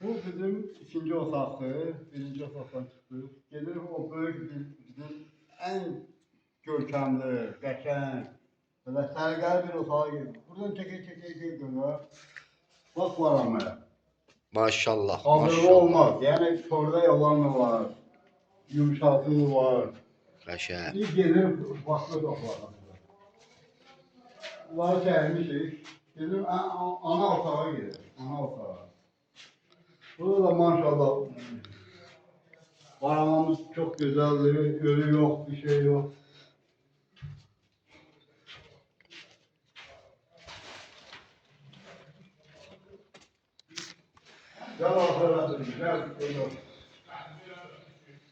Bu bizim ikinci otaqdır. Birinci otaqdan çıxdıq. Gedirik o böyük bizim en görkəmli, qəşəng, belə sərgəli bir otağa gedirik. Buradan çəkə görür. Bax var amaya. Maşallah, Hazırlı maşallah. olmaz. Yəni torda yalan var. Yumuşaqlığı var. Qəşəng. Bir gelir başqa otaqlara. Bunları çəkmişik. Gedir ana otağa gedir. Ana otağa. Burada da maşallah aramamız çok güzeldir. Ölü yok, bir şey yok. Gel arkadaşlar, gel.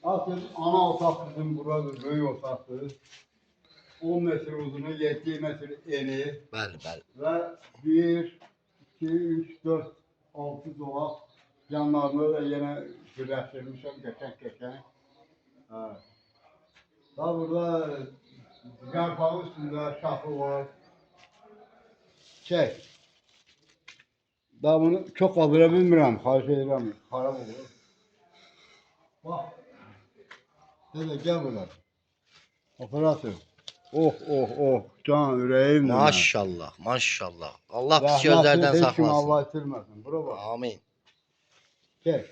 Asıl ana otak bizim burada büyük otaktır. 10 metre uzunu, 7 metre eni. Bəli, bəli. Ve 1, 2, 3, 4, 6 dolap. Yanlarında da yine birleştirmişim, geçen. Evet. Daha burada yarpağın üstünde şafı var. Daha bunu çok kaldırabilmirəm, xahiş edirəm, xarab olur. Bak. Hele gel buradan. Operasyon. Oh, can yüreğim. Maşallah, maşallah. Allah pis gözlərdən Heç kim saxlasın. Allah itirməsin. Bura bak. Amin. Gel.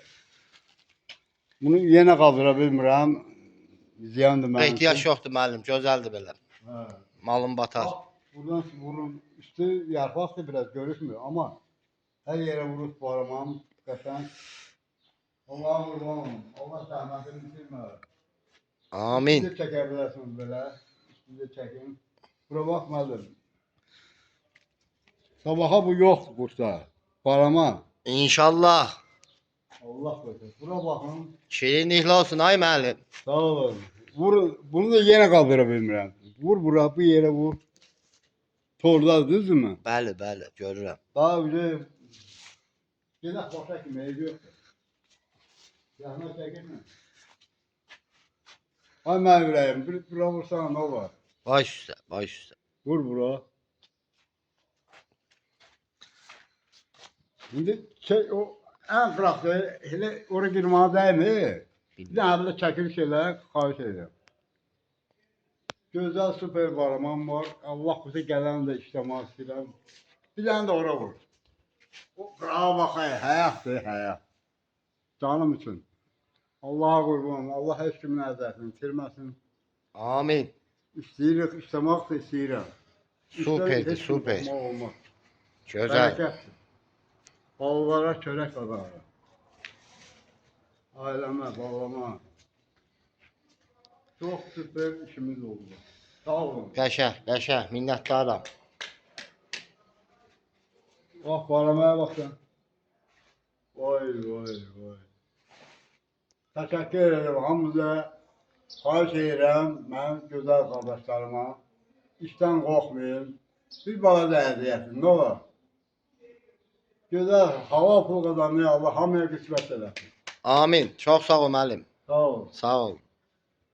Bunu yenə qaldıra bilmirəm. Ziyandır mənim. Ehtiyac yoxdur müəllim, gözəldir belə. Hə. Malın batar. Bak, buradan vurun. Üstü yarpaq da biraz görükmüyor ama her yere vurup bağlamam. Qəşəng. Allah'a qurban olun. Allah zəhmətini bitirmə. Amin. Siz də çəkə bilərsiniz belə. Siz də çəkin. Bura bax müəllim. Sabaha bu yoxdur qursa. Barama. İnşallah. Allah qoysun. Bura baxın. Şirinlikli olsun ay müəllim. Sağ olun. Vur, bunu da yenə qaldıra bilmirəm. Vur bura, bu yerə vur. Tordadır, düzdürmü? Bəli, bəli, görürəm. Daha bir gedək başa kimi ev yoxdur. Yaxına çəkilmə. Ay mənim ürəyim, bir bura vursana nə var? Baş üstə, baş üstə. Vur bura. İndi o ən qıraqda elə ora girməyə dəymir. Bir dənə belə çəkiliş elə, xahiş edirəm. Gözəl süper baramam var. Allah bize gələn də işləmək istəyirəm. Bir dənə də ora vur. O qırağa bax, həyatdır, həyat. Canım üçün. Allah'a qurban, Allah heç kimin əzətini itirməsin. Amin. İstəyirik, işləmək də istəyirəm. Superdir, Heç kim super. qorxmaq olmaz. Gözəl. Bərəkətdir. Ballara çörək qazanırım. Ailəmə, balama. Çox süper işimiz oldu. Sağ olun. Qəşəng, qəşəng, minnətdaram. Bax, balamaya bax sen. Vay. Təşəkkür ederim hamıza. Xahiş edirəm mənim gözəl qardaşlarıma. İşdən qorxmayın. Bir balaca əziyyətin, nə olar? Gözəl hava pul qazanmaya Allah hamıya qismət eləsin. Amin. Çox sağ ol müəllim. Sağ ol. Sağ ol.